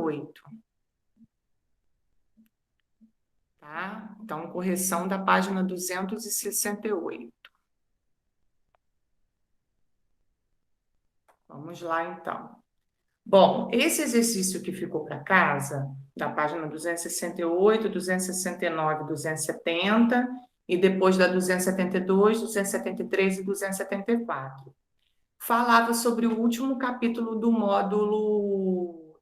68. Tá? Então, correção da página 268. Vamos lá, então. Bom, esse exercício que ficou para casa, da página 268, 269, 270, e depois da 272, 273 e 274, falava sobre o último capítulo do módulo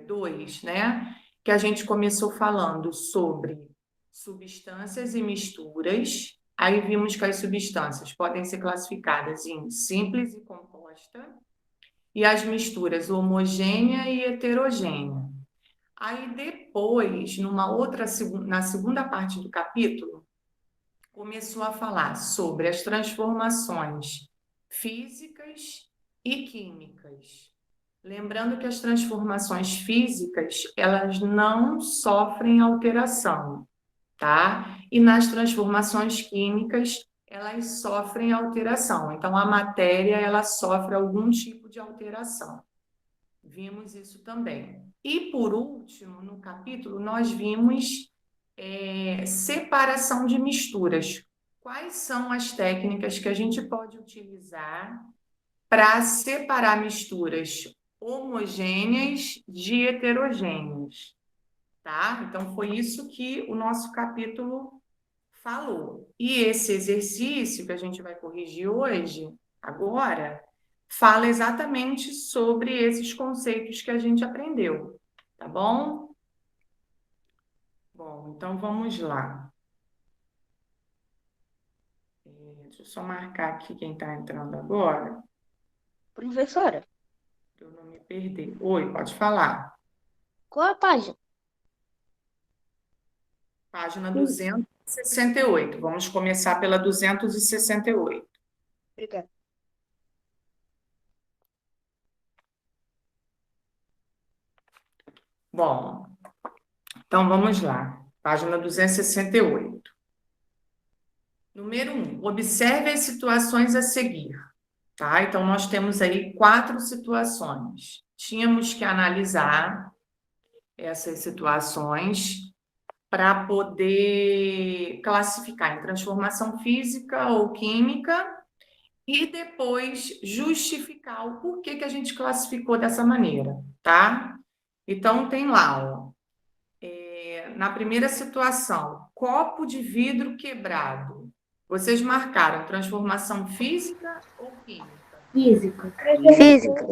2, né? Que a gente começou falando sobre substâncias e misturas. Aí vimos que as substâncias podem ser classificadas em simples e composta, e as misturas homogênea e heterogênea. Aí depois, na segunda parte do capítulo, começou a falar sobre as transformações físicas e químicas. Lembrando que as transformações físicas, elas não sofrem alteração, tá? E nas transformações químicas, elas sofrem alteração. Então, a matéria, ela sofre algum tipo de alteração. Vimos isso também. E, por último, no capítulo, nós vimos separação de misturas. Quais são as técnicas que a gente pode utilizar para separar misturas homogêneas de heterogêneas, tá? Então, foi isso que o nosso capítulo falou. E esse exercício que a gente vai corrigir hoje, agora, fala exatamente sobre esses conceitos que a gente aprendeu, tá bom? Bom, então vamos lá. Deixa eu só marcar aqui quem está entrando agora, Professora, para eu não me perder. Oi, pode falar. qual a página? Página 268. Vamos começar pela 268. Obrigada. Bom, então vamos lá. Página 268. Número 1. Observe as situações a seguir. Tá? Então, nós temos aí 4 situações. Tínhamos que analisar essas situações para poder classificar em transformação física ou química e depois justificar o porquê que a gente classificou dessa maneira, tá? Então, tem lá, ó, na primeira situação, copo de vidro quebrado. Vocês marcaram transformação física ou química? Física. Física.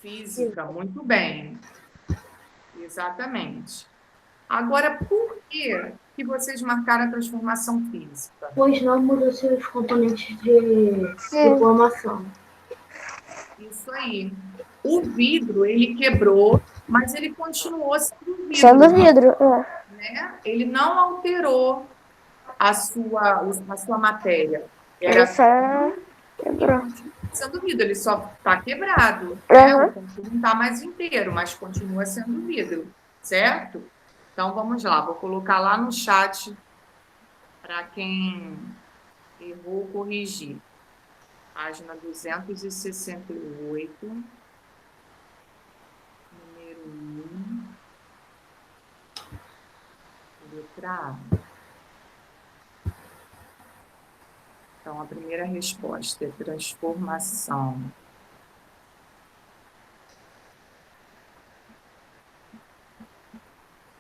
Física, muito bem. Exatamente. Agora, por que vocês marcaram a transformação física? Pois não muda seus componentes de formação. Isso aí. O vidro, ele quebrou, mas ele continuou sendo vidro, Sendo vidro. né? Ele não alterou a sua matéria. Ele Era só quebrou. sendo vidro, ele só está quebrado, né? O contorno não está mais inteiro, mas continua sendo vidro, certo? Então, vamos lá, vou colocar lá no chat para quem errou corrigir. Página 268, número 1, letra A. Então, a primeira resposta é transformação.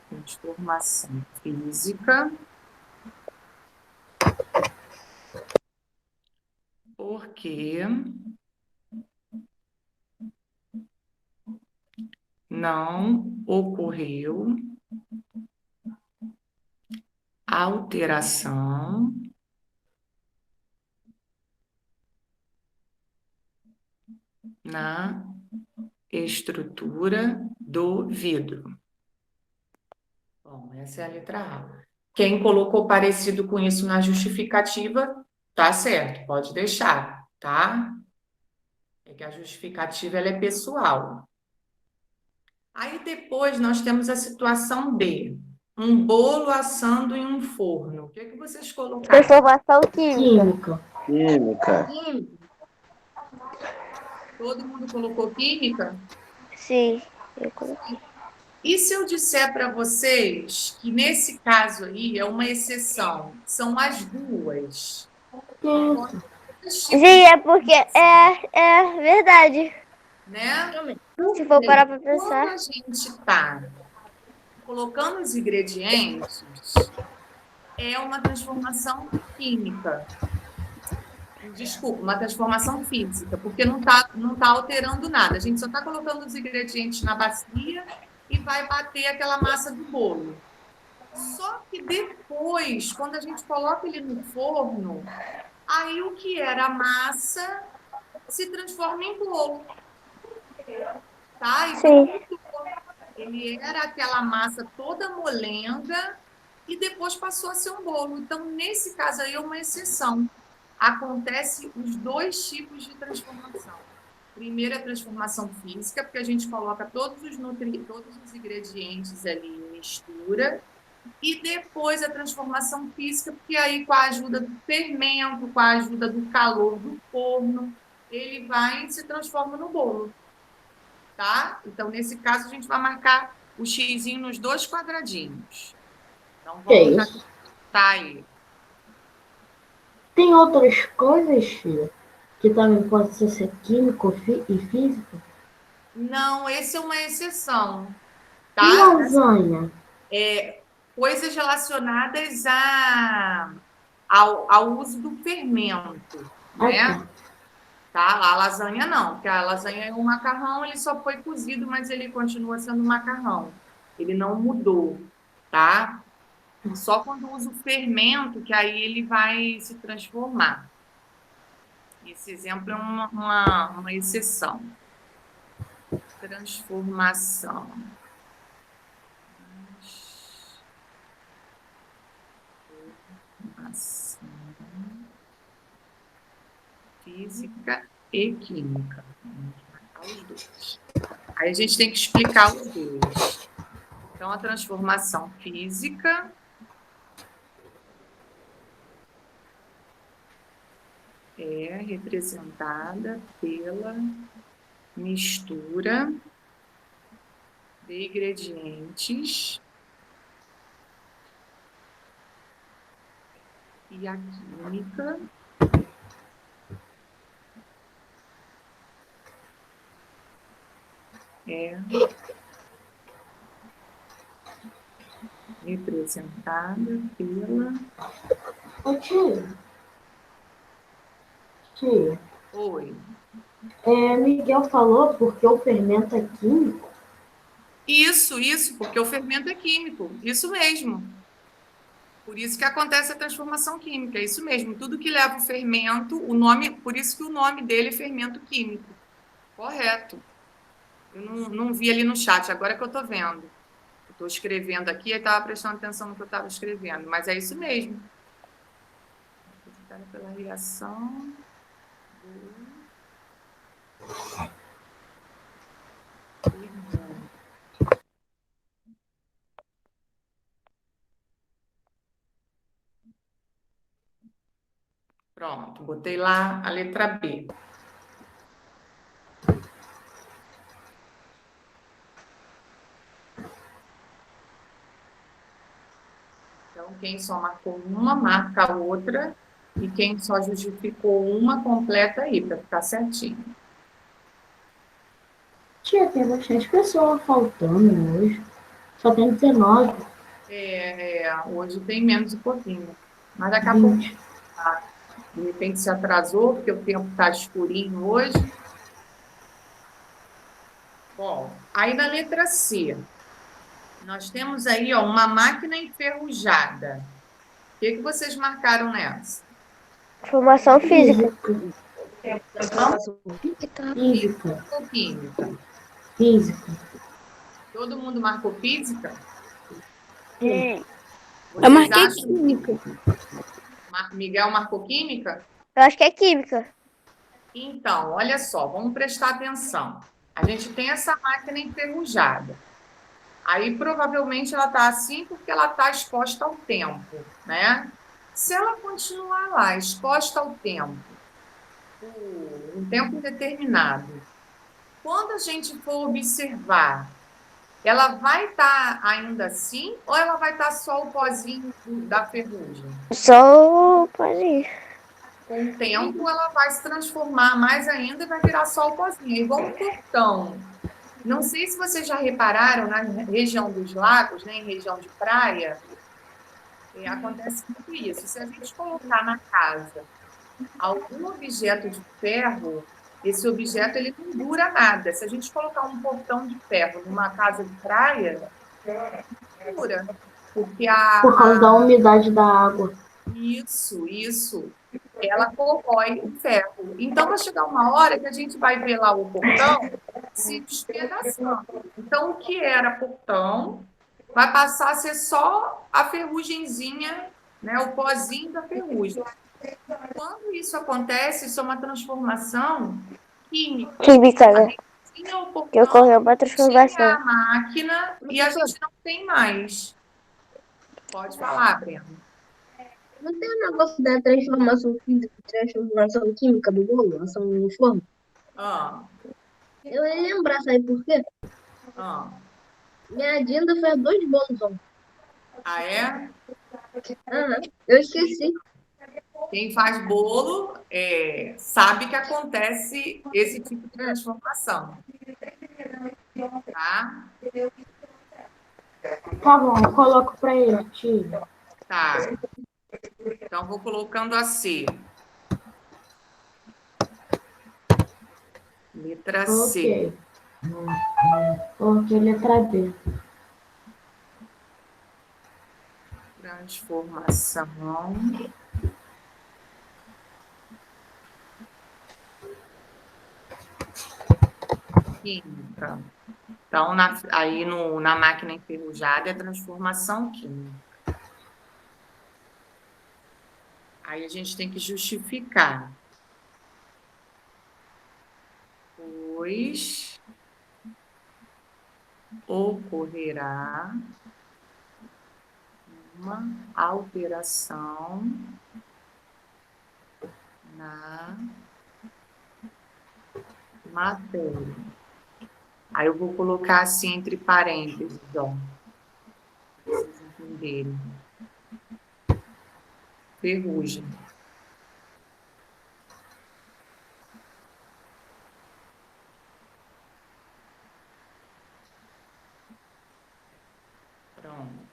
Transformação física. Porque não ocorreu alteração na estrutura do vidro. Bom, essa é a letra A. Quem colocou parecido com isso na justificativa, tá certo, pode deixar, tá? É que a justificativa ela é pessoal. Aí depois nós temos a situação B. Um bolo assando em um forno. O que vocês colocaram? Transformação química. Química. Todo mundo colocou química? Sim. E se eu disser para vocês que nesse caso aí é uma exceção, são as duas? Sim, é porque é verdade. Né? Se for parar pra Quando pensar. a gente está colocando os ingredientes, é uma transformação química. Desculpa, uma transformação física, porque não tá alterando nada. A gente só está colocando os ingredientes na bacia e vai bater aquela massa do bolo. Só que depois, quando a gente coloca ele no forno, aí o que era massa se transforma em bolo. Tá? Então, Sim. ele era aquela massa toda molenga e depois passou a ser um bolo. Então, nesse caso aí é uma exceção. Acontece os dois tipos de transformação. Primeiro, a transformação física, porque a gente coloca todos os ingredientes ali em mistura. E depois a transformação física, porque aí com a ajuda do fermento, com a ajuda do calor do forno, ele vai e se transforma no bolo. Tá? Então, nesse caso, a gente vai marcar o xizinho nos dois quadradinhos. Então, vamos já tá aí. Tem outras coisas, filha, que também pode ser químico e físico? Não, esse é uma exceção, E tá? lasanha? Coisas relacionadas ao uso do fermento, Ah, né? tá. Tá? A lasanha não, porque a lasanha é um macarrão, ele só foi cozido, mas ele continua sendo macarrão. Ele não mudou, tá? Só quando usa o fermento que aí ele vai se transformar. Esse exemplo é uma exceção. Transformação. Transformação física e química. Vamos marcar os dois. Aí a gente tem que explicar os dois. Então, a transformação física é representada pela mistura de ingredientes e a química é representada pela... Ô, tia. Tia. Oi. Miguel falou porque o fermento é químico. Isso, porque o fermento é químico. Isso mesmo. Por isso que acontece a transformação química. É isso mesmo. Tudo que leva o fermento, por isso que o nome dele é fermento químico. Correto. Eu não vi ali no chat, agora que eu estou vendo. Estou escrevendo aqui e estava prestando atenção no que eu estava escrevendo, mas é isso mesmo. Pela reação Pronto, botei lá a letra B. Então, quem só marcou uma, marca a outra. E quem só justificou uma, completa aí, para ficar certinho. Tia, tem bastante pessoa faltando hoje. Só tem 19. Hoje tem menos um pouquinho. Mas daqui a pouco, de repente, se atrasou, porque o tempo está escurinho hoje. Bom, aí na letra C, nós temos aí uma máquina enferrujada. O que vocês marcaram nessa? Formação física. Física. Ou química? Física. Todo mundo marcou física? Eu marquei química. Miguel marcou química? Eu acho que é química. Então, olha só, vamos prestar atenção. A gente tem essa máquina enferrujada. Aí, provavelmente, ela está assim porque ela está exposta ao tempo, né? Se ela continuar lá, exposta ao tempo, por um tempo indeterminado, quando a gente for observar ela vai estar ainda assim ou ela vai estar só o pozinho da ferrugem? Só pode ir. Com o tempo, ela vai se transformar mais ainda e vai virar só o pozinho. É igual um portão. Não sei se vocês já repararam na região dos lagos, né, em região de praia, acontece muito isso. Se a gente colocar na casa algum objeto de ferro, esse objeto ele não dura nada. Se a gente colocar um portão de ferro numa casa de praia, não dura. Porque Por causa da umidade da água. isso, ela corrói o ferro. Então, vai chegar uma hora que a gente vai ver lá o portão se despedaçando. Então, o que era portão vai passar a ser só a ferrugenzinha, né, o pozinho da ferrugem. Quando isso acontece, isso é uma transformação química. Química, né? Tinha o portão, Que ocorreu uma tinha transformação. a máquina e a gente não tem mais. Pode falar, Breno. Não tem o negócio da transformação física e transformação química do bolo, ação uniforme? Ah, Eu ia lembrar, sabe por quê? ah. Minha Dinda fez 2 bolos ontem. Ah, é? Aham, eu esqueci. Quem faz bolo sabe que acontece esse tipo de transformação. Tá? Tá bom, eu coloco pra ele, tia. Tá. Então, vou colocando a C. Letra C. Ok. Coloquei letra B. Transformação. Química. Então, aí na máquina enferrujada é transformação química. Aí a gente tem que justificar. Pois ocorrerá uma alteração na matéria. Aí eu vou colocar assim entre parênteses, ó. Pra vocês entenderem. Ferrugem. Pronto.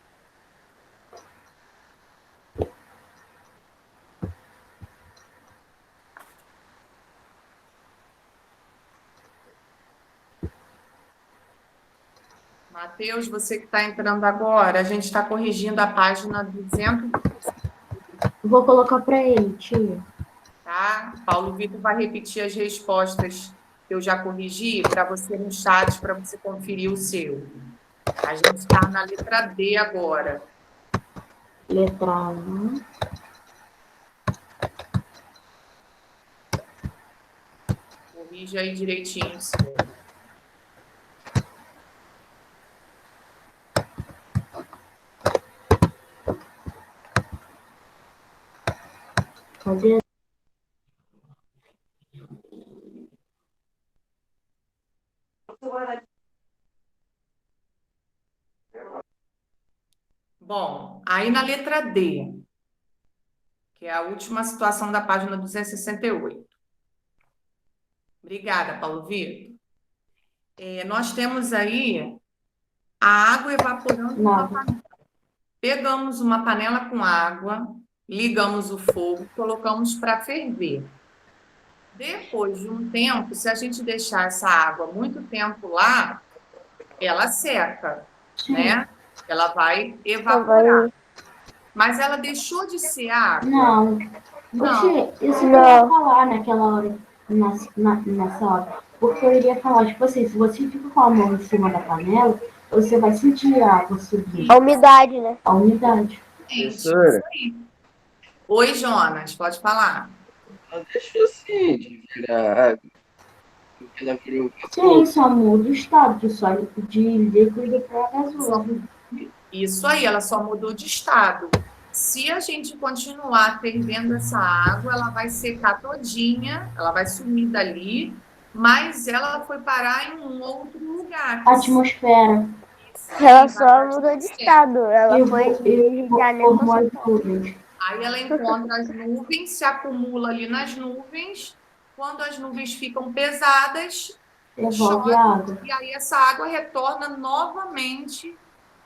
Matheus, você que está entrando agora, a gente está corrigindo a página 200, Vou colocar pra ele, tia. tá? Paulo Vitor vai repetir as respostas que eu já corrigi para você no chat, para você conferir o seu. A gente está na letra D agora. Letra A. Corrige aí direitinho o seu. Cadê? Bom, aí na letra D, que é a última situação da página 268. Obrigada, Paulo Vitor. Nós temos aí a água evaporando numa panela. Pegamos uma panela com água, ligamos o fogo, colocamos para ferver. Depois de um tempo, se a gente deixar essa água muito tempo lá, ela seca, né? Ela vai evaporar. Mas ela deixou de ser água? Não. Não. Tia, isso que eu ia falar naquela hora, nessa hora. Porque eu iria falar, tipo assim, se você fica com a mão em cima da panela, você vai sentir a água subir. A umidade, né? A umidade. Isso aí. Oi, Jonas, pode falar. Ela deixou assim de virar água. Porque ela virou Sim, só muda o estado, de sólido de líquido para gasoso. Isso aí, ela só mudou de estado. Se a gente continuar fervendo essa água, ela vai secar todinha, ela vai sumir dali, mas ela foi parar em um outro lugar. Atmosfera. Ela só vai mudou de descer. estado. Ela foi de Rio de vou Janeiro para formar São Paulo. nuvens. Aí ela encontra as nuvens, se acumula ali nas nuvens. Quando as nuvens ficam pesadas, Devolve a chove, água. e aí essa água retorna novamente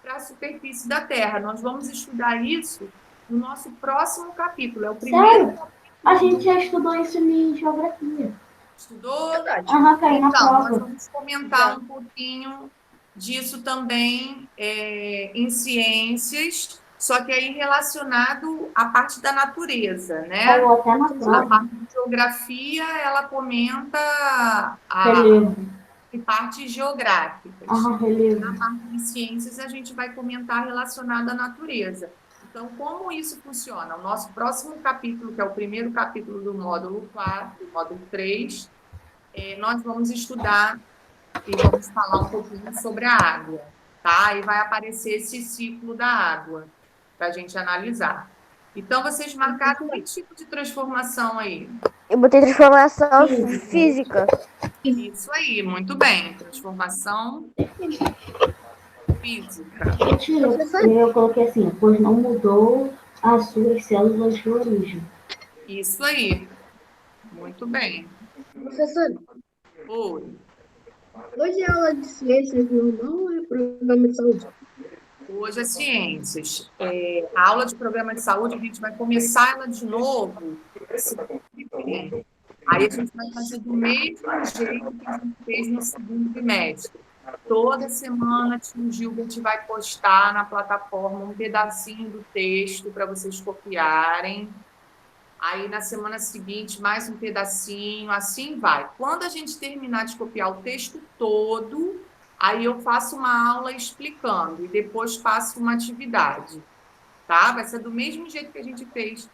para a superfície da Terra. Nós vamos estudar isso no nosso próximo capítulo. É o primeiro Sério? A capítulo. gente já estudou isso em geografia. Estudou? Verdade. Aham, caiu na Então, nós prova. vamos comentar um pouquinho disso também em ciências, só que aí relacionado à parte da natureza, né? Caiu até na A prova. parte de geografia, ela comenta a Relevo. partes geográficas. Aham, relevo. Na parte de ciências, a gente vai comentar relacionado à natureza. Então, como isso funciona? O nosso próximo capítulo, que é o primeiro capítulo do módulo 4, do módulo 3, nós vamos estudar e vamos falar um pouquinho sobre a água, tá? E vai aparecer esse ciclo da água para a gente analisar. Então, vocês marcaram que tipo de transformação aí? Eu botei transformação física. Isso aí, muito bem. Transformação física. Eu coloquei assim, pois não mudou as suas células de origem. Isso aí, muito bem. Professor, Oi. hoje é aula de ciências normal ou é programa de saúde? Hoje é ciências. A aula de programa de saúde, a gente vai começar ela de novo. Aí a gente vai fazer do mesmo jeito que a gente fez no segundo trimestre. Toda semana, tio Gilbert vai postar na plataforma um pedacinho do texto para vocês copiarem. Aí, na semana seguinte, mais um pedacinho, assim vai. Quando a gente terminar de copiar o texto todo, aí eu faço uma aula explicando e depois faço uma atividade, tá? Vai ser do mesmo jeito que a gente fez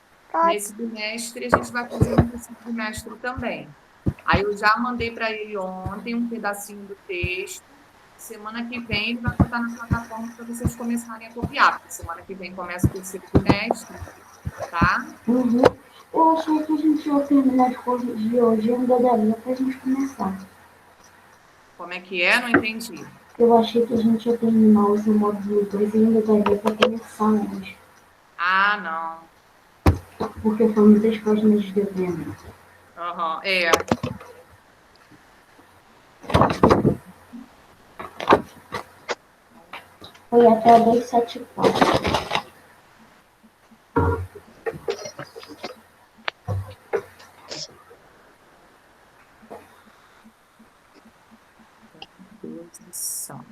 nesse bimestre, a gente vai fazer nesse bimestre também. Aí eu já mandei para ele ontem um pedacinho do texto. Semana que vem ele vai botar na plataforma para vocês começarem a copiar, porque semana que vem começa o terceiro bimestre, tá? Uhum. Eu achei que a gente ia terminar de corrigir hoje, ainda daria pra gente começar. Como é que é? Não entendi. Eu achei que a gente ia terminar hoje o módulo 2 e ainda daria pra começar hoje. Ah, não. Porque foi muitas páginas de desenho. Aham, Foi até a 274. Posição.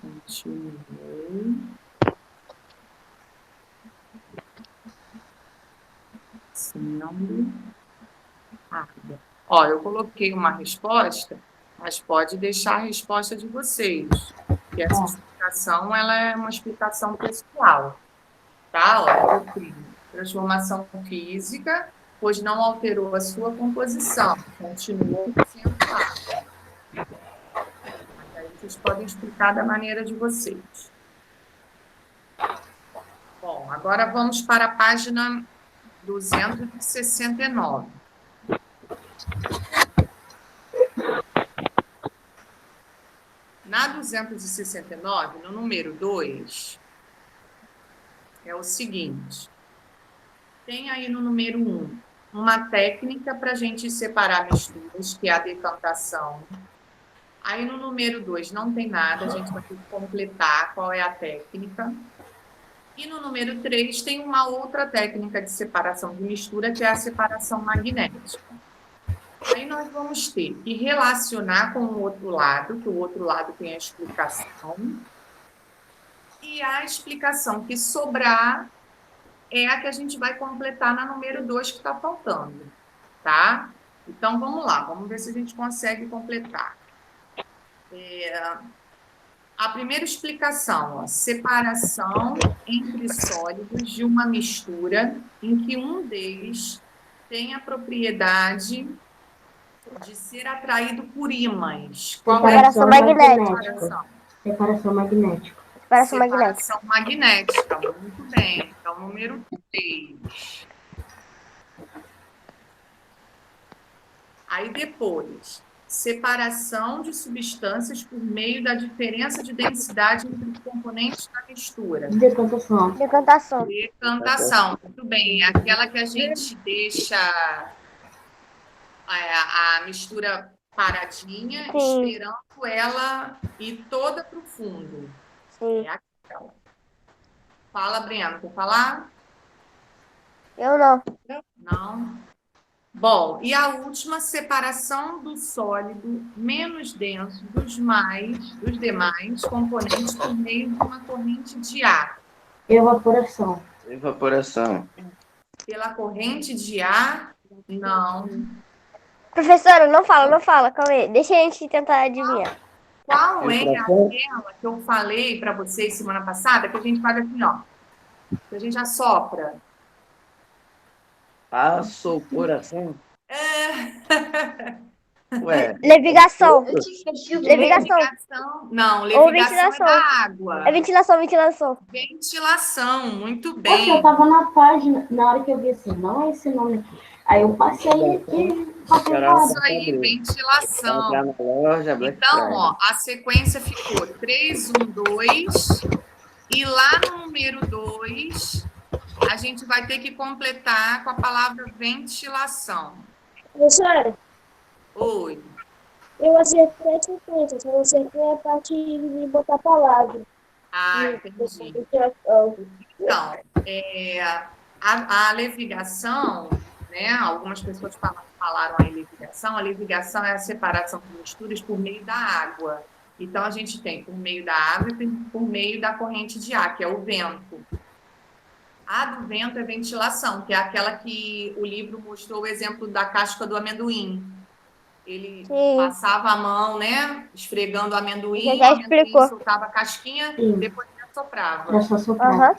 Continuei. Sendo água. Ó, eu coloquei uma resposta, mas pode deixar a resposta de vocês. Porque essa explicação, ela é uma explicação pessoal, tá? Ó, transformação física, pois não alterou a sua composição, continuou sendo água. Mas aí vocês podem explicar da maneira de vocês. Bom, agora vamos para a página 269. Na 269, no número 2, é o seguinte. Tem aí no número 1 uma técnica para a gente separar misturas, que é a decantação. Aí no número 2 não tem nada, a gente vai ter que completar qual é a técnica. E no número 3 tem uma outra técnica de separação de mistura, que é a separação magnética. Aí nós vamos ter que relacionar com o outro lado, que o outro lado tem a explicação. E a explicação que sobrar é a que a gente vai completar na número 2 que está faltando, tá? Então, vamos lá, vamos ver se a gente consegue completar. A primeira explicação, ó, separação entre sólidos de uma mistura em que um deles tem a propriedade de ser atraído por ímãs. Qual Separação é a magnética. separação? Separação magnética. Separação magnética. Separação magnética, muito bem. Então, número 3. Aí depois, separação de substâncias por meio da diferença de densidade entre os componentes da mistura. Decantação. Decantação. Decantação, muito bem. É aquela que a gente deixa a mistura paradinha, Sim. esperando ela ir toda para o fundo. Sim. É aquela. Fala, Breno, quer falar? Eu não. Não? Bom, e a última, separação do sólido menos denso dos demais componentes por meio de uma corrente de ar. Evaporação. Evaporação. Pela corrente de ar, não. Professora, não fala, calma aí. Deixa a gente tentar adivinhar. Qual é Inflação? aquela que eu falei para vocês semana passada, que a gente faz assim, ó, que a gente assopra? Assoporação? Ué, Levigação. Eu tinha esquecido. Levigação. Não, Ou levigação ventilação. é da água. É ventilação. Ventilação, muito Poxa, bem. eu tava na página, na hora que eu vi assim, não é esse nome aqui. Aí eu passei e passei Caraca. Isso aí, ventilação. entrar na loja, Black Então, Friday. ó, a sequência ficou 3, 1, 2. E lá no número 2, a gente vai ter que completar com a palavra ventilação. Professora, Oi. eu acertei a sequência, só acertei a parte de botar a palavra. Ah, entendi. Então, a levigação, né? Algumas pessoas falaram aí levigação. A levigação é a separação de misturas por meio da água. Então, a gente tem por meio da água e por meio da corrente de ar, que é o vento. A do vento é ventilação, que é aquela que o livro mostrou o exemplo da casca do amendoim. Ele Sim. passava a mão, né? Esfregando o amendoim, Já o amendoim explicou. soltava a casquinha, Sim. depois ele assoprava. Era só soprar. Aham.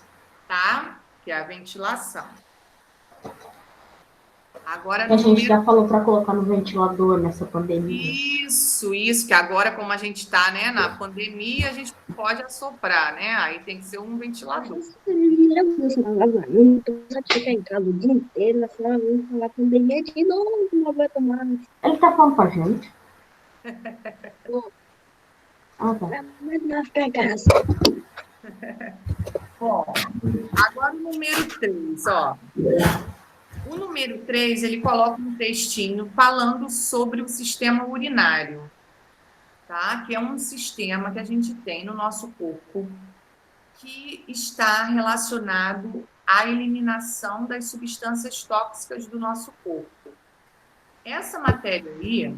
Tá? Que é a ventilação. Agora, A no gente número... já falou para colocar no ventilador nessa pandemia. Isso, que agora, como a gente está, né, na pandemia, a gente pode assoprar, né? Aí tem que ser um ventilador. Não tô ficar em casa o dia inteiro, na final vamos falar pandemia de novo, não vai tomar. Ele tá falando com a gente? Tô. Ah, tá. Mas não vai ficar em casa. Bom, agora o número 3, ó. O número 3, ele coloca um textinho falando sobre o sistema urinário, tá? Que é um sistema que a gente tem no nosso corpo que está relacionado à eliminação das substâncias tóxicas do nosso corpo. Essa matéria aí,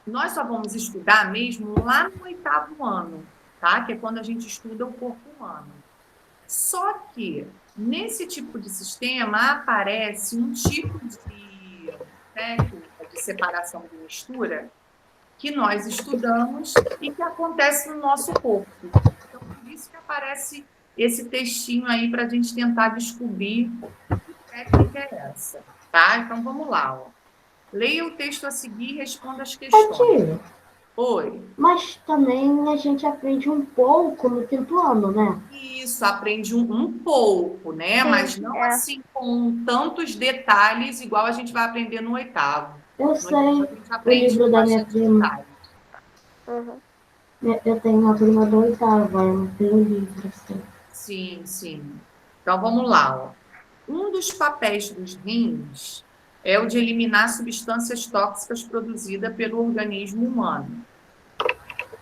nós só vamos estudar mesmo lá no 8º ano, tá? Que é quando a gente estuda o corpo humano. Só que nesse tipo de sistema aparece um tipo de técnica de separação de mistura que nós estudamos e que acontece no nosso corpo. Então, por isso que aparece esse textinho aí para a gente tentar descobrir que técnica é essa, tá? Então, vamos lá, ó. Leia o texto a seguir e responda as questões. Tia, Oi. mas também a gente aprende um pouco no 5º ano, né? Isso, aprende um pouco, né? Sim, Mas não assim com tantos detalhes, igual a gente vai aprender no 8º. Eu No 8º sei, a gente aprende livro da minha bastante prima. detalhes. Uhum. Eu tenho uma prima do 8º, eu não tenho livro, assim. Sim, sim. Então, vamos lá, ó. Um dos papéis dos rins é o de eliminar substâncias tóxicas produzidas pelo organismo humano.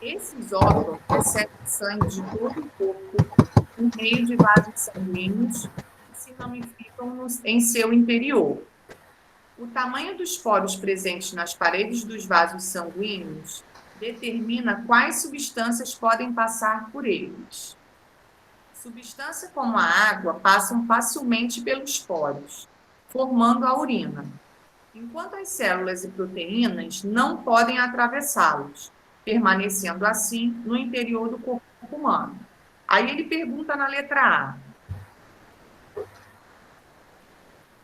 Esses órgãos recebem sangue de todo o corpo por meio de vasos sanguíneos que se ramificam em seu interior. O tamanho dos poros presentes nas paredes dos vasos sanguíneos determina quais substâncias podem passar por eles. Substâncias como a água passam facilmente pelos poros, formando a urina, enquanto as células e proteínas não podem atravessá-los, permanecendo assim no interior do corpo humano. Aí ele pergunta na letra A: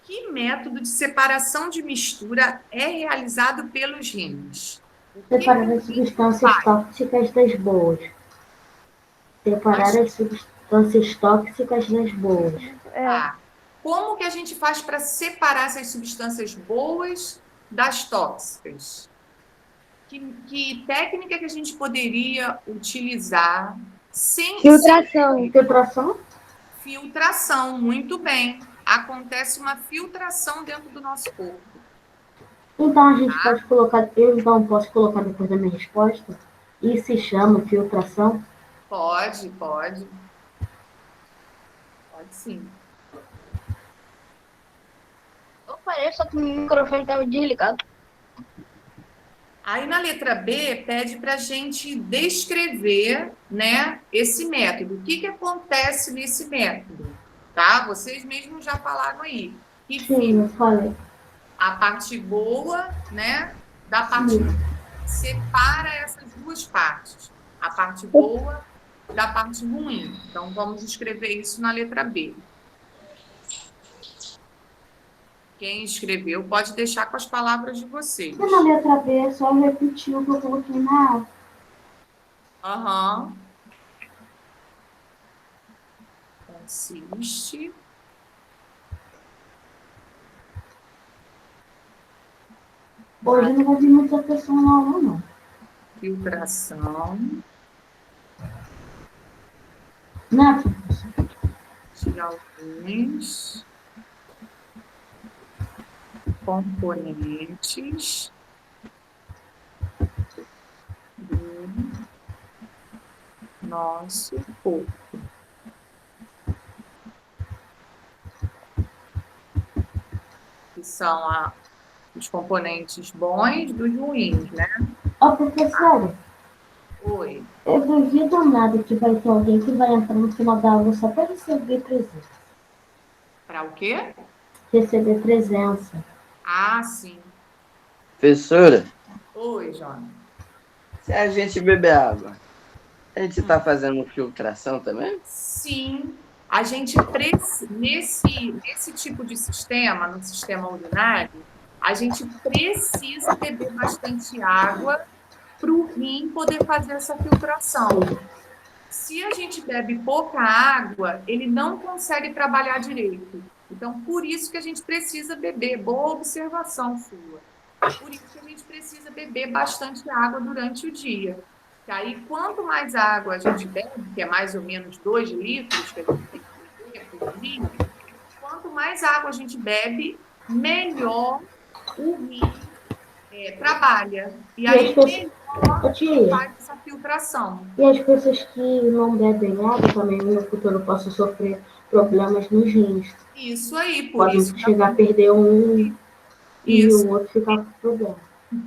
que método de separação de mistura é realizado pelos rins? Separar as substâncias tóxicas das boas. Separar as substâncias tóxicas das boas. Tá. Como que a gente faz para separar essas substâncias boas das tóxicas. Que técnica que a gente poderia utilizar sem Filtração. Filtração? filtração? Muito bem. Acontece uma filtração dentro do nosso corpo. Então a gente pode colocar, eu então posso colocar depois da minha resposta? E se chama filtração? Pode. Pode sim. Eu falei, só que o microfone estava desligado. Aí na letra B pede para a gente descrever, né, esse método. O que acontece nesse método? Tá? Vocês mesmos já falaram aí. Que Sim, eu falei. a parte boa, né, da parte ruim. Separa essas duas partes. A parte boa da parte ruim. Então vamos escrever isso na letra B. Quem escreveu pode deixar com as palavras de vocês. E na letra B é só repetir o que eu coloquei na A. Aham. Consiste. Hoje eu não vou vir muita pessoa na aula, não. Filtração Né? de alguns componentes do nosso corpo. Que são os componentes bons dos ruins, né? Ó, professora, Oi. eu duvido nada que vai ter alguém que vai entrar no final da aula só para receber presença. Para o quê? Receber presença. Ah, sim. Professora, Oi, João. se a gente beber água, a gente está fazendo filtração também? Sim, a gente nesse tipo de sistema, no sistema urinário, a gente precisa beber bastante água para o rim poder fazer essa filtração. Se a gente bebe pouca água, ele não consegue trabalhar direito. Então, por isso que a gente precisa beber. Boa observação sua. Por isso que a gente precisa beber bastante água durante o dia. E aí, quanto mais água a gente bebe, que é mais ou menos 2 litros que a gente tem que beber por dia, quanto mais água a gente bebe, melhor o rim trabalha. E aí, Ô, tia, faz essa filtração. e as pessoas que não bebem água também no futuro possam sofrer problemas nos rins. Isso aí, por Podem isso. chegar a perder um e Isso. o outro ficar com problema.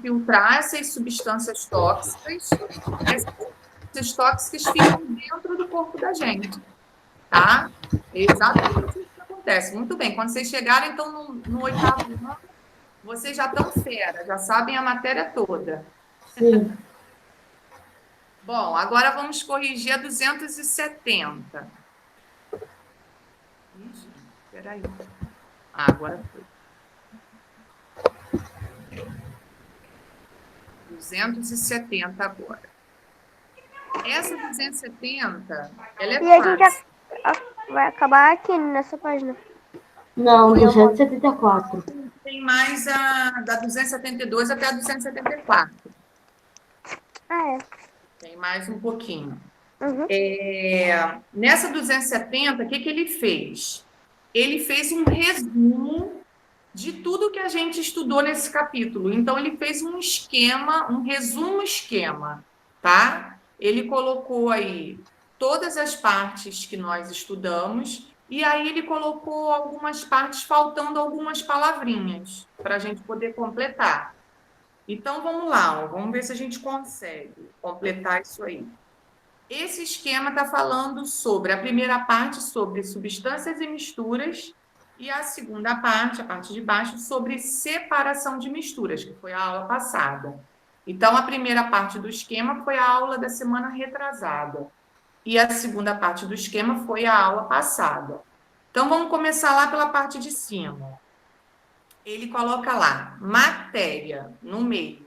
Filtrar essas substâncias tóxicas. Essas substâncias tóxicas ficam dentro do corpo da gente. Tá? É exatamente isso que acontece. Muito bem. Quando vocês chegarem, então, no 8º ano, vocês já estão fera, já sabem a matéria toda. Sim. Bom, agora vamos corrigir a 270. Espera aí. Agora foi. 270 agora. Essa 270, ela é E a fácil. gente vai acabar aqui nessa página. Não, 274. Tem mais da 272 até a 274. Ah, é. Tem mais um pouquinho. Uhum. Nessa 270, o que ele fez? Ele fez um resumo de tudo que a gente estudou nesse capítulo. Então, ele fez um esquema, um resumo-esquema, tá? Ele colocou aí todas as partes que nós estudamos e aí ele colocou algumas partes faltando algumas palavrinhas para a gente poder completar. Então, vamos lá, vamos ver se a gente consegue completar isso aí. Esse esquema está falando sobre a primeira parte, sobre substâncias e misturas, e a segunda parte, a parte de baixo, sobre separação de misturas, que foi a aula passada. Então, a primeira parte do esquema foi a aula da semana retrasada, e a segunda parte do esquema foi a aula passada. Então, vamos começar lá pela parte de cima. Ele coloca lá, matéria, no meio.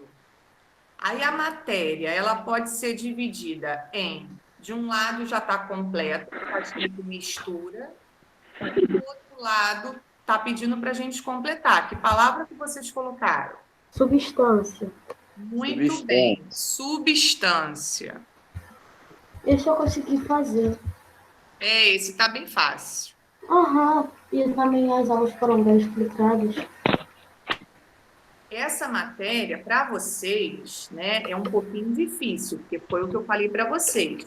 Aí a matéria, ela pode ser dividida em, de um lado já está completo, está escrito mistura, e do outro lado está pedindo para a gente completar. Que palavra que vocês colocaram? Substância. Muito bem. Substância. Esse eu consegui fazer. Esse tá bem fácil. Aham. E também as aulas foram bem explicadas. Essa matéria, para vocês, né, é um pouquinho difícil, porque foi o que eu falei para vocês.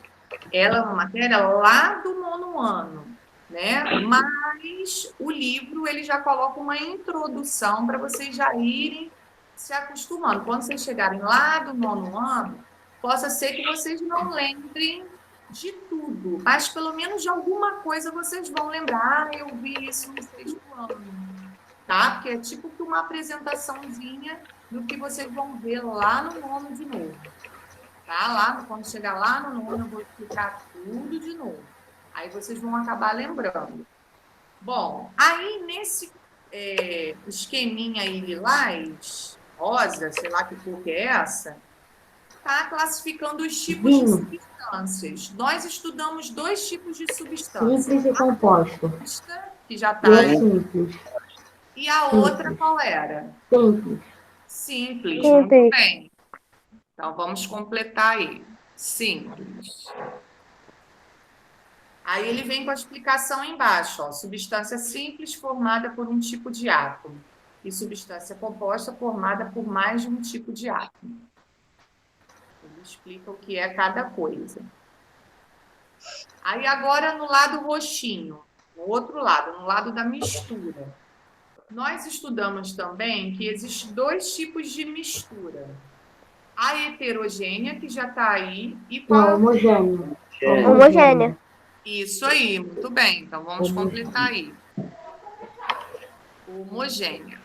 Ela é uma matéria lá do 9º ano, né? Mas o livro ele já coloca uma introdução para vocês já irem se acostumando. Quando vocês chegarem lá do 9º ano, possa ser que vocês não lembrem de tudo, mas pelo menos de alguma coisa vocês vão lembrar. Eu vi isso no 6º ano. Tá? Porque é tipo que uma apresentaçãozinha do que vocês vão ver lá no 9º de novo. Tá? Lá, quando chegar lá no 9º, eu vou explicar tudo de novo. Aí vocês vão acabar lembrando. Bom, aí nesse esqueminha aí lilás, rosa, sei lá que cor que é essa, tá classificando os tipos de substâncias. Nós estudamos 2 tipos de substâncias. Simples e composta. Que já está E é aí. simples. E a outra qual era? Simples. Simples, Simples. muito bem. Então, vamos completar aí. Simples. Aí ele vem com a explicação embaixo, ó. Substância simples formada por um tipo de átomo. E substância composta formada por mais de um tipo de átomo. Ele explica o que é cada coisa. Aí agora no lado roxinho, no outro lado, no lado da mistura. Nós estudamos também que existem 2 tipos de mistura. A heterogênea, que já está aí, e qual? Não, homogênea. Homogênea. Isso aí, muito bem. Então, vamos completar aí. Homogênea.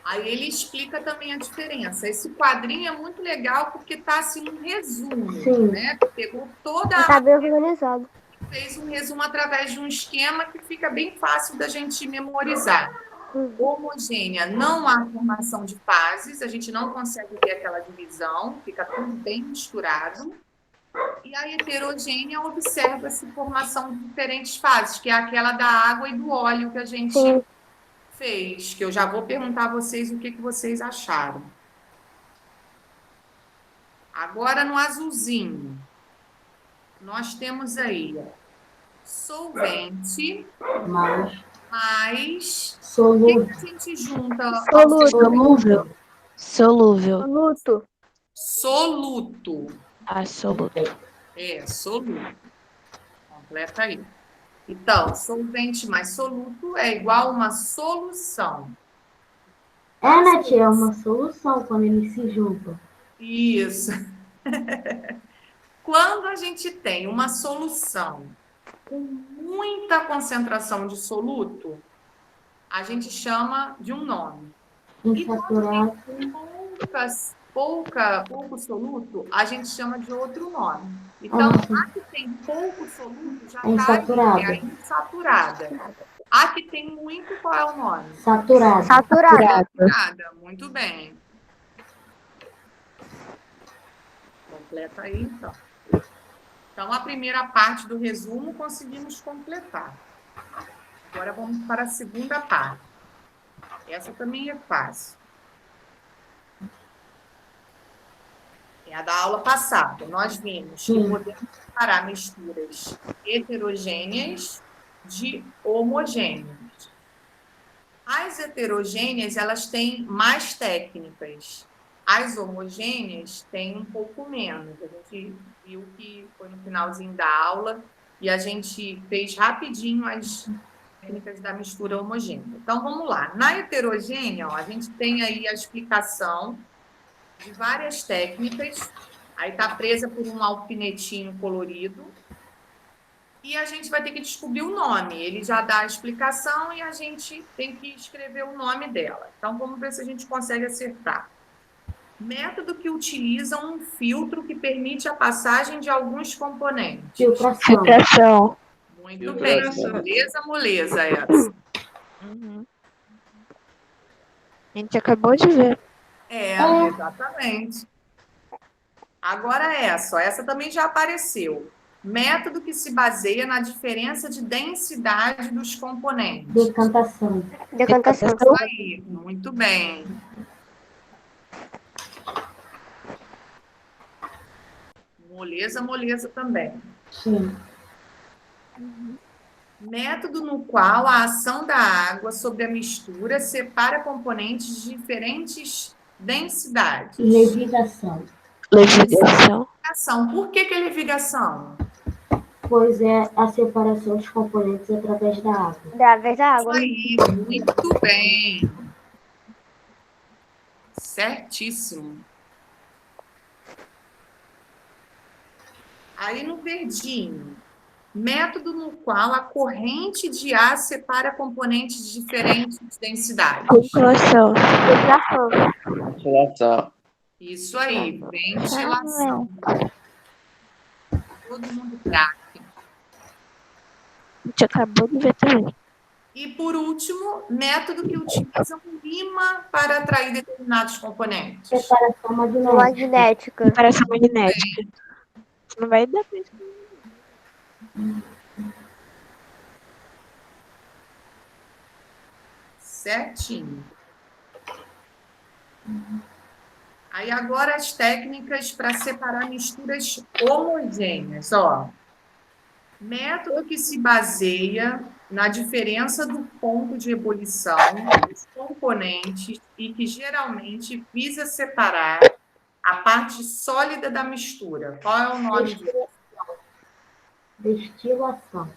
Aí ele explica também a diferença. Esse quadrinho é muito legal porque está assim um resumo, Sim. né? Pegou toda Tá bem organizado. fez um resumo através de um esquema que fica bem fácil da gente memorizar. Homogênea, não há formação de fases, a gente não consegue ver aquela divisão, fica tudo bem misturado. E a heterogênea observa-se formação de diferentes fases, que é aquela da água e do óleo que a gente fez, que eu já vou perguntar a vocês o que vocês acharam. Agora no azulzinho, nós temos aí solvente mais Solúvel. o que a gente junta? Solúvel. Solúvel. Soluto. Soluto. Absoluto. Soluto. Completa aí. Então, solvente mais soluto é igual a uma solução. Nath, é uma solução quando eles se juntam. Isso. Quando a gente tem uma solução com muita concentração de soluto, a gente chama de um nome. Insaturado. Pouco soluto, a gente chama de outro nome. Então, a que tem pouco soluto já está insaturada. A que tem muito, qual é o nome? Saturada. Saturada. Muito bem. Completa aí, então. Então, a primeira parte do resumo conseguimos completar. Agora vamos para a segunda parte. Essa também é fácil. É a da aula passada. Nós vimos que podemos separar misturas heterogêneas de homogêneas. As heterogêneas, elas têm mais técnicas. As homogêneas têm um pouco menos. A gente viu que foi no finalzinho da aula e a gente fez rapidinho as técnicas da mistura homogênea. Então, vamos lá. Na heterogênea, ó, a gente tem aí a explicação de várias técnicas. Aí está presa por um alfinetinho colorido. E a gente vai ter que descobrir o nome. Ele já dá a explicação e a gente tem que escrever o nome dela. Então, vamos ver se a gente consegue acertar. Método que utiliza um filtro que permite a passagem de alguns componentes. Filtração. Muito bem. Moleza essa. A gente acabou de ver. Exatamente. Agora essa também já apareceu. Método que se baseia na diferença de densidade dos componentes. Decantação. Decantação. Isso aí, muito bem. Moleza, moleza também. Sim. Método no qual a ação da água sobre a mistura separa componentes de diferentes densidades. Levigação. Levigação. Levigação. Por que é levigação? Pois é a separação dos componentes através da água. Através da Isso água. aí, muito bem. Certíssimo. Aí no verdinho, método no qual a corrente de ar separa componentes de diferentes densidades. Circulação. Ventilação. Isso aí, ventilação. Todo mundo craque. A gente acabou de ver também. E por último, método que utiliza um ímã para atrair determinados componentes. Separação magnética. Magnética. Separação magnética. Você não vai dar pra isso. Certinho. Aí agora as técnicas para separar misturas homogêneas, ó. Método que se baseia na diferença do ponto de ebulição dos componentes e que geralmente visa separar a parte sólida da mistura. Qual é o nome disso? Destilação.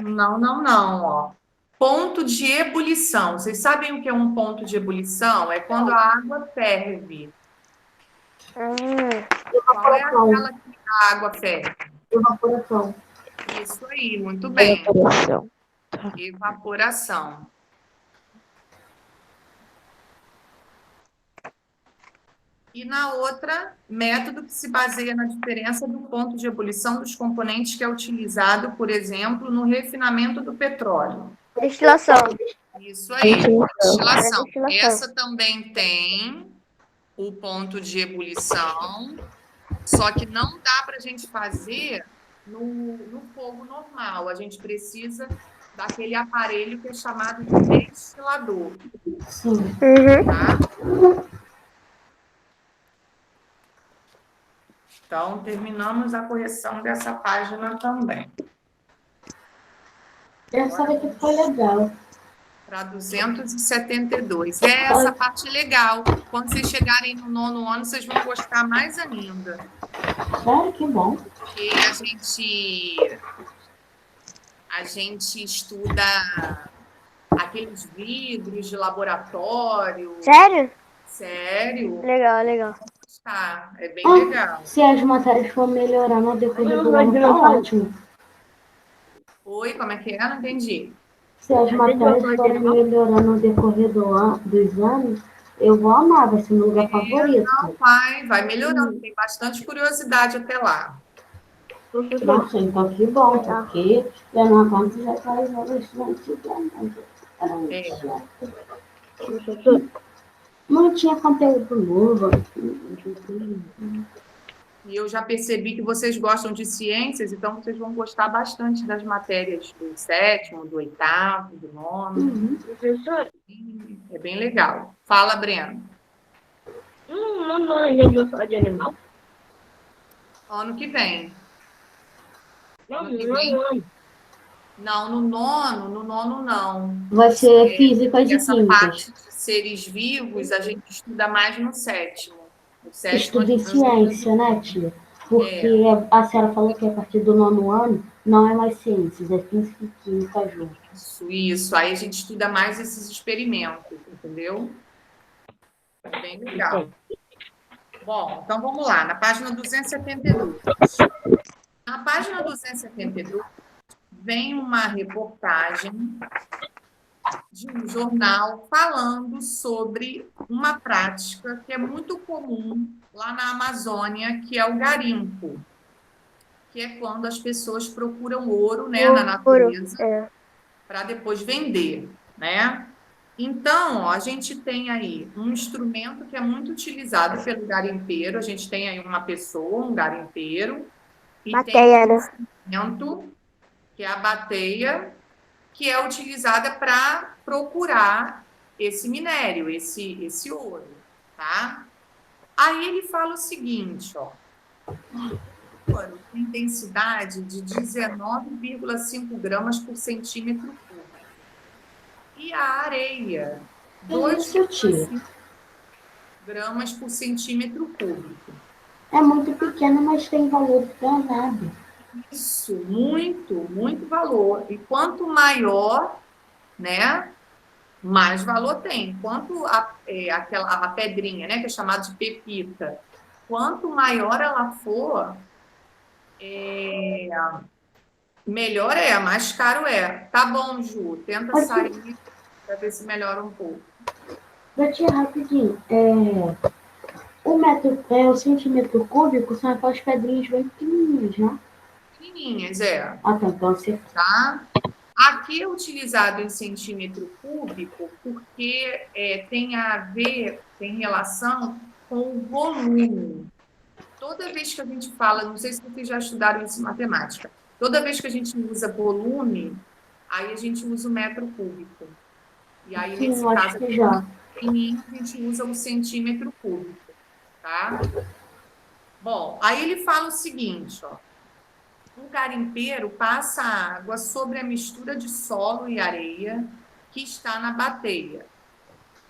Não, ó. Ponto de ebulição. Vocês sabem o que é um ponto de ebulição? É quando a água ferve. Qual é aquela que a água ferve? Evaporação. Isso aí, muito bem. Evaporação. Evaporação. E na outra, método que se baseia na diferença do ponto de ebulição dos componentes que é utilizado, por exemplo, no refinamento do petróleo. Destilação. Isso aí, destilação. Destilação. Essa também tem o ponto de ebulição, só que não dá para a gente fazer no fogo normal. A gente precisa daquele aparelho que é chamado de destilador. Sim. Tá? Então, terminamos a correção dessa página também. Essa daqui foi legal. Para 272. Essa parte é legal. Quando vocês chegarem no 9º ano, vocês vão gostar mais ainda. Sério, que bom. Porque a gente estuda aqueles vidros de laboratório. Sério? Sério? Legal, legal. Tá, é bem legal. Se as matérias for melhorando ao decorrer do ano, tá ótimo. Oi, como é que é? Não entendi. Se as matérias forem melhorando ao decorrer dos anos, eu vou amar, vai ser meu lugar favorito. Não, vai melhorando. Tem bastante curiosidade até lá. Nossa, então que bom, porque eu não aguento já faz horas antigamente. Era muito chato. Não tinha conteúdo novo. E eu já percebi que vocês gostam de ciências, então vocês vão gostar bastante das matérias do 7º, do 8º, do 9º. Professor, É bem legal. Fala, Breno. não, a gente vai falar de animal? Ano que vem. Não. Não, no nono não. Vai ser físicas e Essa químicas. parte de seres vivos a gente estuda mais no 7º. No 7º, Estudo em a gente ciência, né, tia? Porque a senhora falou que a partir do 9º ano não é mais ciências, é física e química juntos. Isso. Aí a gente estuda mais esses experimentos, entendeu? É bem legal. Bom, então vamos lá, na página 272. Na página 272, vem uma reportagem de um jornal falando sobre uma prática que é muito comum lá na Amazônia, que é o garimpo, que é quando as pessoas procuram ouro, né, na natureza É. para depois vender, né? Então, ó, a gente tem aí um instrumento que é muito utilizado pelo garimpeiro. A gente tem aí uma pessoa, um garimpeiro, e tem Bateia, um né? instrumento, que é a bateia, que é utilizada para procurar esse minério, esse ouro, tá? Aí ele fala o seguinte, ó. Ouro com intensidade de 19,5 gramas por centímetro cúbico. E a areia, Isso, tia. 2,5 gramas por centímetro cúbico. É muito pequeno, mas tem valor danado. Isso, muito, muito valor. E quanto maior, né, mais valor tem. Quanto a pedrinha, né, que é chamada de pepita, quanto maior ela for, melhor é, mais caro é. Tá bom, Ju, tenta sair para ver se melhora um pouco. Tia, rapidinho. O centímetro cúbico são aquelas pedrinhas bem pequenininhas, né? Pequenininhas, é. Ah, tá, então você... Tá? Aqui é utilizado em centímetro cúbico porque tem a ver, tem relação com o volume. Toda vez que a gente fala, não sei se vocês já estudaram isso em matemática, toda vez que a gente usa volume, aí a gente usa o metro cúbico. E aí, Sim, nesse eu acho caso, que já. a gente usa o centímetro cúbico, tá? Bom, aí ele fala o seguinte, ó. O garimpeiro passa água sobre a mistura de solo e areia que está na bateia.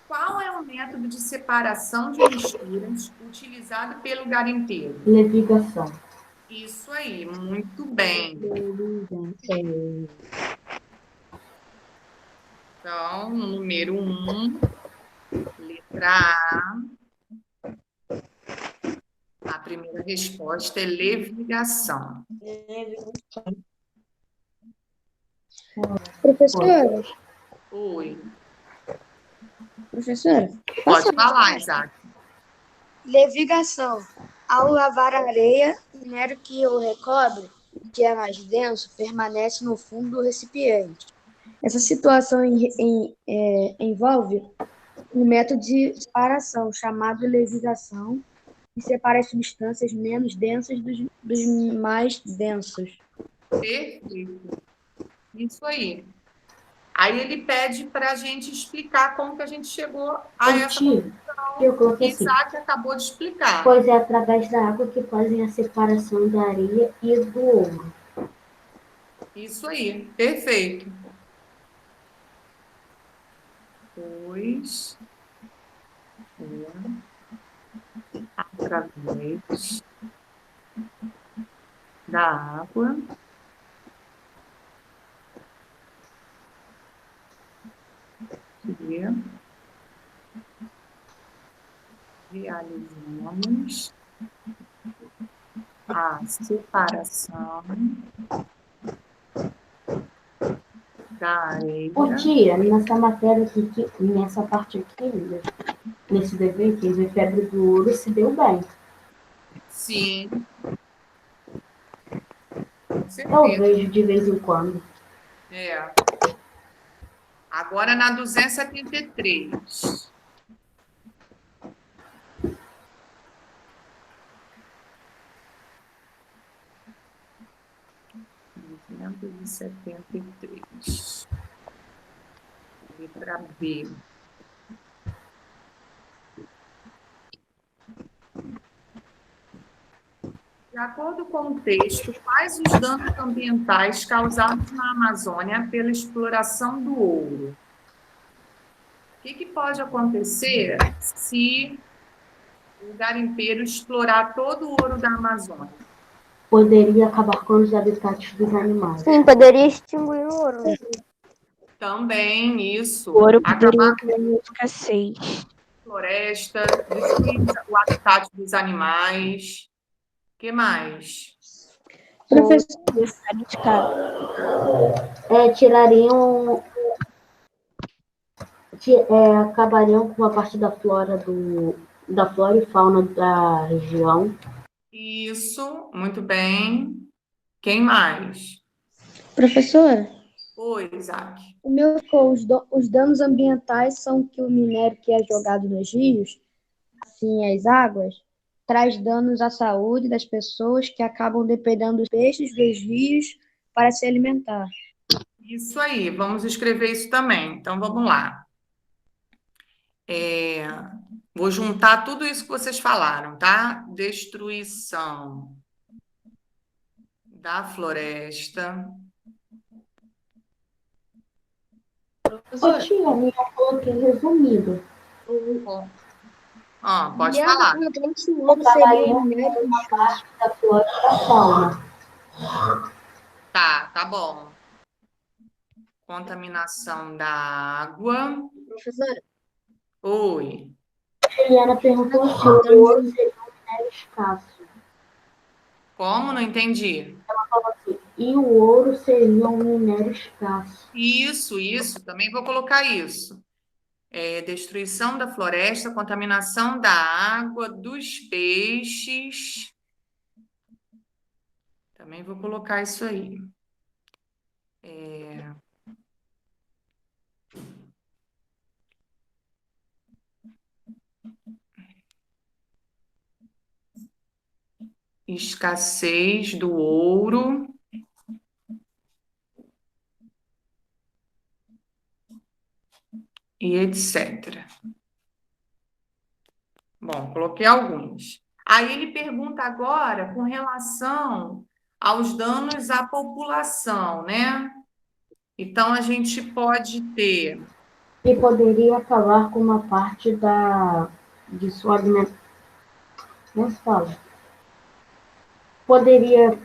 Qual é o método de separação de misturas utilizado pelo garimpeiro? Levigação. Isso aí, muito bem. Então, no número 1, letra A. A primeira resposta é levigação. Professora, Oi. professora, Pode falar, Isaac. Levigação. Ao lavar a areia, o minério que o recobre, que é mais denso, permanece no fundo do recipiente. Essa situação envolve um método de separação chamado levigação, que separa as substâncias menos densas dos mais densos. Perfeito. Isso aí. Aí ele pede para a gente explicar como que a gente chegou a essa conclusão. Eu coloquei assim. Isaac acabou de explicar. Pois é através da água que fazem a separação da areia e do ouro. Isso aí, perfeito. Pois através da água que realizamos a separação da areia. Tia, nessa matéria aqui, nessa parte aqui, nesse dever aqui, a febre do ouro se deu bem. Sim. Eu vejo de vez em quando. Agora na 273. 273. Letra B. De acordo com o texto, quais os danos ambientais causados na Amazônia pela exploração do ouro? O que pode acontecer se o garimpeiro explorar todo o ouro da Amazônia? Poderia acabar com os habitats dos animais. Sim, poderia extinguir o ouro. Também isso. O ouro Acabar poderia com ter escassez. a floresta, destruir o habitat dos animais. O que mais? Professor, Acabariam com uma parte da flora e fauna da região. Isso, muito bem. Quem mais? professora, Oi, Isaac. O meu ficou, os danos ambientais são que o minério que é jogado nos rios, assim, as águas, traz danos à saúde das pessoas que acabam dependendo dos peixes dos rios para se alimentar. Isso aí, vamos escrever isso também. Então, vamos lá. Vou juntar tudo isso que vocês falaram, tá? Destruição da floresta. Ô, tia, a minha coloquei resumido. Pode E a falar. outra ouro seria minério de escasso. Da flora e da fauna. Tá bom. Contaminação da água. Professora, Oi. A Juliana perguntou se o ouro seria um minério escasso. Como? Não entendi. Falou assim, e o ouro seria um minério escasso. Isso. Também vou colocar isso. Destruição da floresta, contaminação da água, dos peixes. Também vou colocar isso aí. Escassez do ouro. E etc. Bom, coloquei alguns. Aí ele pergunta agora com relação aos danos à população, né? Então, a gente pode ter... E poderia acabar com uma parte de sua alimentação. Como se fala? Poderia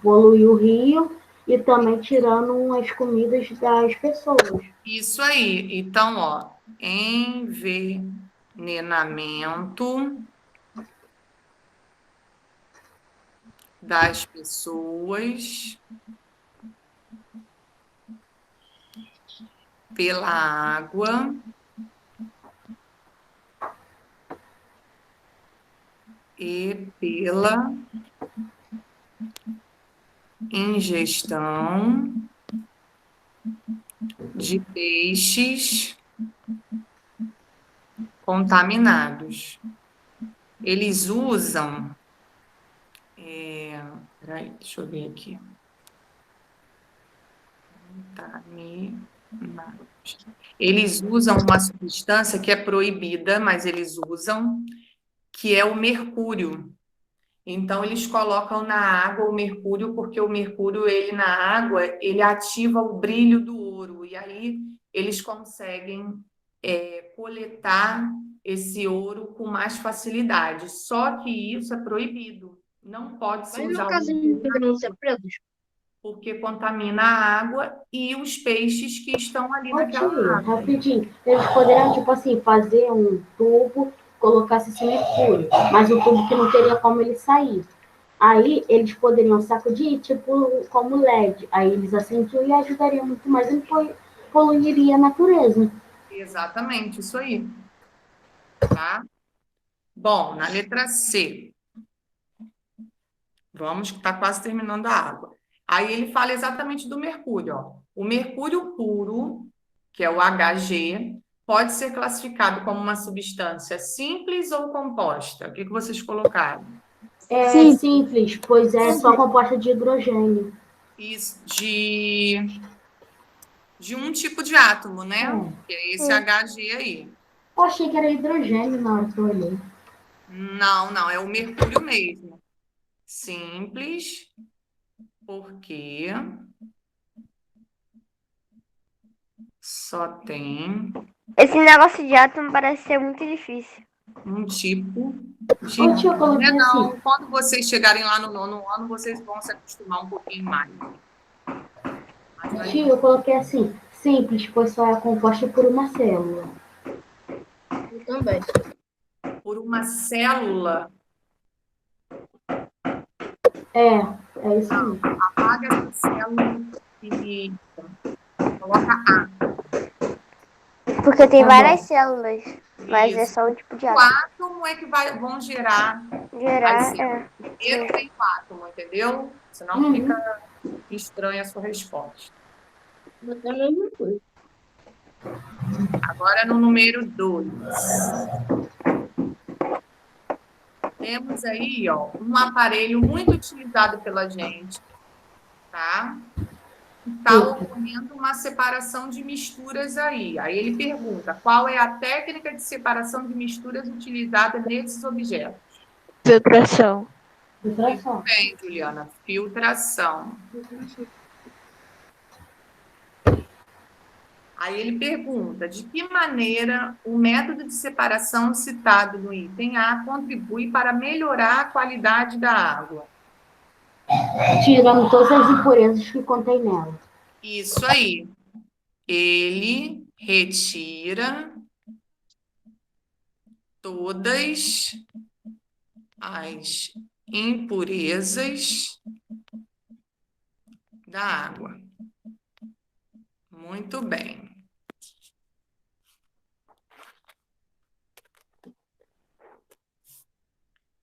poluir o rio e também tirando as comidas das pessoas. Isso aí. Então, envenenamento das pessoas pela água e pela ingestão de peixes contaminados. Eles usam... Peraí, deixa eu ver aqui. Eles usam uma substância que é proibida, mas eles usam, que é o mercúrio. Então, eles colocam na água o mercúrio, porque o mercúrio, ele na água, ele ativa o brilho do ouro. E aí, eles conseguem coletar esse ouro com mais facilidade. Só que isso é proibido. Não pode se mas usar no o caso de mercúrio poderão ser presos. porque contamina a água e os peixes que estão ali Ô, naquela tia, água. rapidinho. Eles poderiam, tipo assim, fazer um tubo, colocasse esse mercúrio, mas o tubo que não teria como ele sair. Aí eles poderiam sacudir, tipo, como LED. Aí eles acendiam e ajudariam muito mais, e poluiria a natureza. Exatamente, isso aí. Tá? Bom, na letra C. Vamos, que está quase terminando a água. Aí ele fala exatamente do mercúrio. Ó. O mercúrio puro, que é o Hg, pode ser classificado como uma substância simples ou composta. O que vocês colocaram? É simples, pois é só composta de hidrogênio. Isso, de um tipo de átomo, né? Que é esse Hg aí. Eu achei que era hidrogênio na hora que eu olhei. Não, é o mercúrio mesmo. Simples, porque só tem Esse negócio de átomo parece ser muito difícil. um tipo de... Ô, tia, eu coloquei assim. Quando vocês chegarem lá no 9º ano, vocês vão se acostumar um pouquinho mais. Tia, eu coloquei assim, simples, pois só é composta por uma célula. Eu também. Por uma célula. É isso mesmo. Apaga essa célula e coloca A. Porque tem Tá várias bom. células, mas é Isso. só um tipo de O átomo. átomo é que vão gerar Gerar, as células. Primeiro vem o átomo, entendeu? Senão fica estranha a sua resposta. Botar a mesma coisa. Agora no número 2. Temos aí, ó, um aparelho muito utilizado pela gente, tá? Está ocorrendo uma separação de misturas aí. Aí ele pergunta, qual é a técnica de separação de misturas utilizada nesses objetos? Filtração. Filtração. Bem, Juliana, filtração. Aí ele pergunta, de que maneira o método de separação citado no item A contribui para melhorar a qualidade da água? Tirando todas as impurezas que contém nela. Isso aí. Ele retira todas as impurezas da água. Muito bem.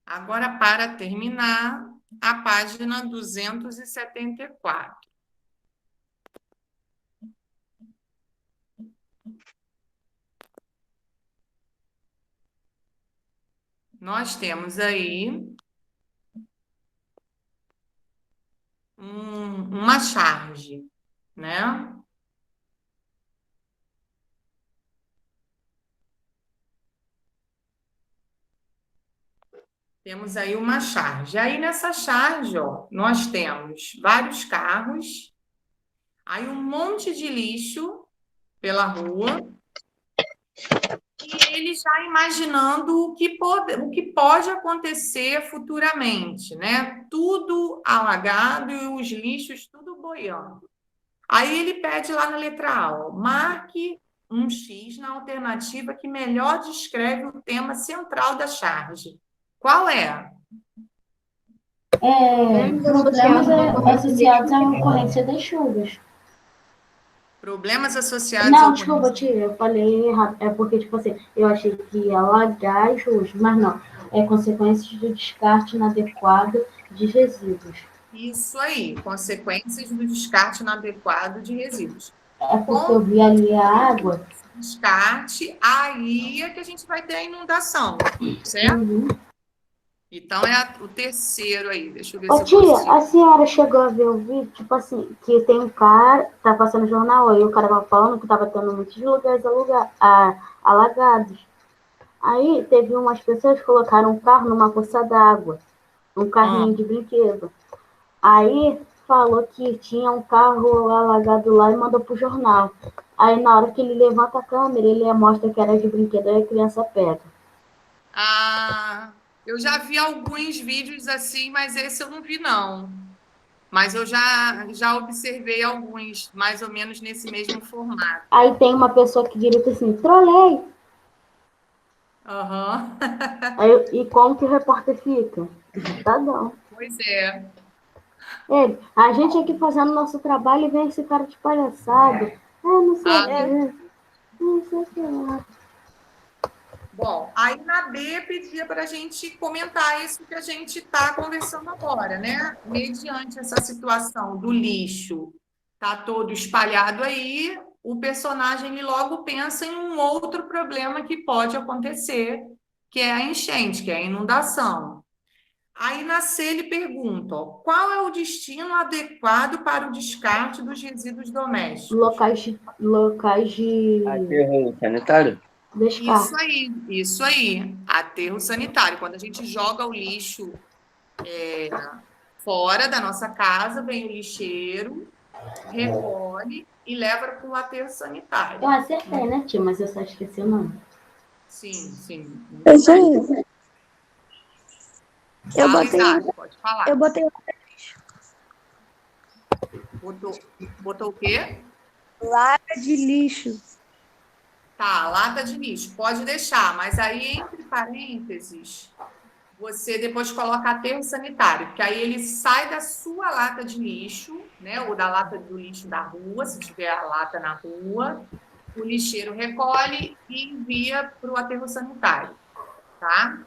Agora, para terminar, a página 274. Nós temos aí uma charge, né? Temos aí uma charge. Aí nessa charge, ó, nós temos vários carros, aí um monte de lixo pela rua, e ele já imaginando o que pode acontecer futuramente, né? Tudo alagado e os lixos tudo boiando. Aí ele pede lá na letra A, ó, marque um X na alternativa que melhor descreve o tema central da charge. Qual é? Problemas associados à ocorrência das chuvas. Problemas associados Não, ao desculpa, tia, eu falei errado. É porque, tipo assim, eu achei que ia alagar as ruas, mas não. É consequências do descarte inadequado de resíduos. Isso aí, consequências do descarte inadequado de resíduos. É porque eu vi ali a água. Descarte, aí é que a gente vai ter a inundação, certo? Uhum. Então, o terceiro aí, deixa eu ver Ô, se eu tia, consigo. a senhora chegou a ver o vídeo, tipo assim, que tem um cara, tá passando no jornal, aí o cara tava falando que tava tendo muitos lugares alagados. Aí teve umas pessoas que colocaram um carro numa poça d'água, um carrinho de brinquedo. Aí falou que tinha um carro alagado lá e mandou pro jornal. Aí na hora que ele levanta a câmera, ele mostra que era de brinquedo e a criança pega. Ah, eu já vi alguns vídeos assim, mas esse eu não vi, não. Mas eu já observei alguns, mais ou menos nesse mesmo formato. Aí tem uma pessoa que grita assim, trolei. Aham. E como que o repórter fica? Tá. Pois é. A gente aqui fazendo nosso trabalho e vem esse cara de palhaçada. Não sei o quê. Não sei o que lá. Bom, aí na B pedia para a gente comentar isso que a gente está conversando agora, né? Mediante essa situação do lixo tá todo espalhado aí, o personagem ele logo pensa em um outro problema que pode acontecer, que é a enchente, que é a inundação. Aí na C ele pergunta, ó, qual é o destino adequado para o descarte dos resíduos domésticos? Locais de Aterro sanitário? descarte. Isso aí, aterro sanitário. Quando a gente joga o lixo fora da nossa casa, vem o lixeiro, recolhe e leva para o aterro sanitário. Eu acertei, né, tia? Mas eu só esqueci o nome. Sim. Isso aí. Pode falar. Eu botei Botou o quê? lata de lixo. Tá, lata de lixo, pode deixar, mas aí entre parênteses, você depois coloca aterro sanitário, porque aí ele sai da sua lata de lixo, né, ou da lata do lixo da rua, se tiver a lata na rua, o lixeiro recolhe e envia para o aterro sanitário, tá?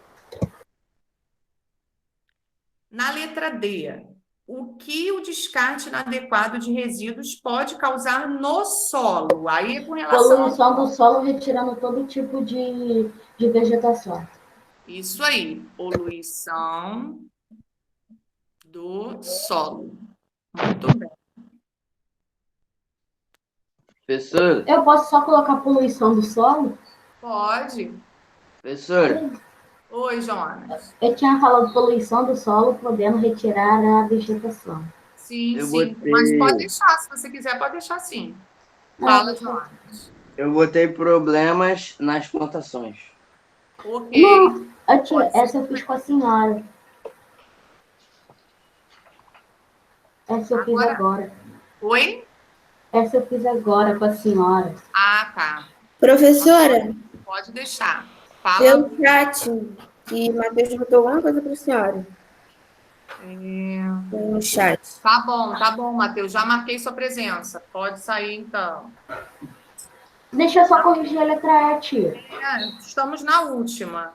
Na letra D, o que o descarte inadequado de resíduos pode causar no solo. Aí é com relação Poluição do solo retirando todo tipo de vegetação. Isso aí, poluição do solo. Muito bem. Professor, Eu posso só colocar poluição do solo? Pode. professor, Oi, Jonas. Eu tinha falado poluição do solo, podendo retirar a vegetação. Sim, eu sim. botei, Mas pode deixar, se você quiser, pode deixar sim. Fala, Jonas. eu botei problemas nas plantações. Ok. Não, tia, Pode essa ser. eu fiz com a senhora. Essa eu fiz Agora. agora. Oi? Essa eu fiz agora com a senhora. Ah, tá. Professora, Pode deixar. Fala. pelo chat, que Matheus botou alguma coisa para a senhora no chat. Tá bom, Matheus. Já marquei sua presença. Pode sair, então. Deixa eu só corrigir a letra E, tia. Estamos na última.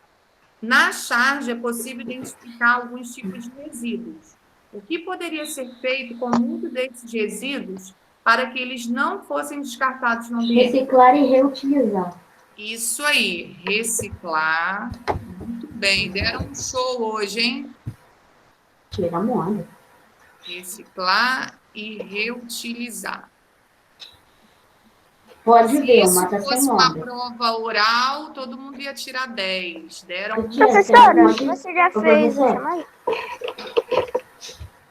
Na charge é possível identificar alguns tipos de resíduos. O que poderia ser feito com muitos desses resíduos para que eles não fossem descartados no ambiente? Reciclar e reutilizar. Isso aí, reciclar. Muito bem, deram um show hoje, hein? Tira a onda. Reciclar e reutilizar. Pode Se ver, isso mata sem fosse uma onda. prova oral, todo mundo ia tirar 10. Deram. Tia, Professora, pode- você já Ô, fez a professor, chamada?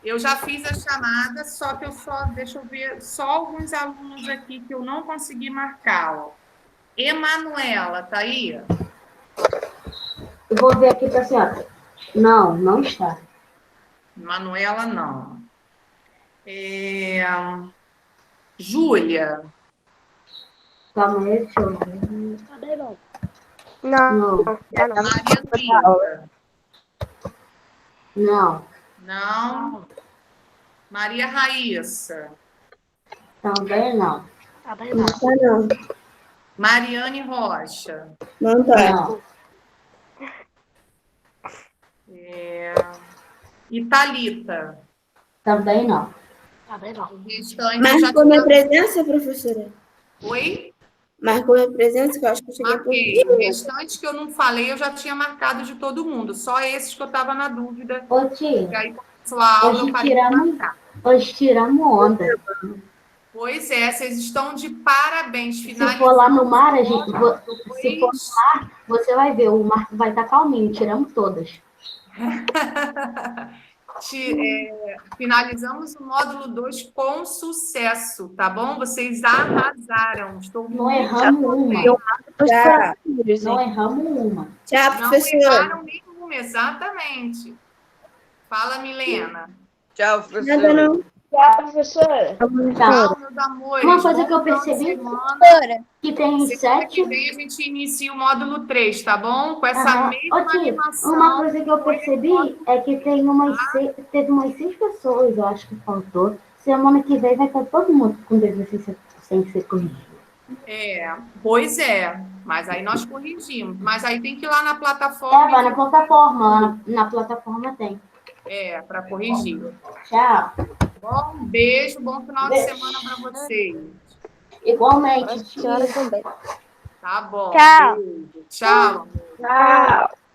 Eu já fiz a chamada, só que deixa eu ver, só alguns alunos aqui que eu não consegui marcar. Ó. Emanuela, tá aí? eu vou ver aqui para a senhora. Não, não está. Manuela, não. Júlia. Calma aí, deixa eu ver. Cadê não? Não, Não, tá não. Maria Rita. não. Não. Maria Raíssa. Também não. Cadê Não não? tá, não. Mariane Rocha. Não tá. Não. E Thalita. Também não. Cadê não? O restante eu já Marcou minha tinha... presença, professora? Oi? Marcou minha presença, que eu acho que eu cheguei Marquei. O por restante que eu não falei, eu já tinha marcado de todo mundo. Só esses que eu estava na dúvida. Ô, E tia, aí, começou a aula, eu parei de marcar. hoje tiramos onda. Pois é, vocês estão de parabéns. Se for lá no mar, se for no Dois. mar, você vai ver, o mar vai estar calminho, tiramos todas. Finalizamos o módulo 2 com sucesso, tá bom? Vocês arrasaram. Estou Não muito erramos uma. Tá. Não erramos uma. Tchau, Não professora. erraram nenhuma, exatamente. Fala, Milena. Tchau, Nada professor. não. Tchau, professora. Tá. Tchau, meus amores. Uma coisa Bom que eu final de percebi, semana. que tem Semana que 7. vem a gente inicia o módulo 3, tá bom? Com essa Aham. mesma Ô, tia, animação. uma coisa que eu percebi é que teve umas 6 pessoas, eu acho que faltou. Semana que vem vai estar todo mundo com deficiência sem ser corrigido. Pois é. Mas aí nós corrigimos. Mas aí tem que ir lá na plataforma. Vai na plataforma. Lá na plataforma tem. Para corrigir. Tchau. Bom, beijo, bom final de Beijo. semana para vocês. Igualmente, A senhora tia. também. Tá bom. Tchau. Beijo. Tchau. Tchau.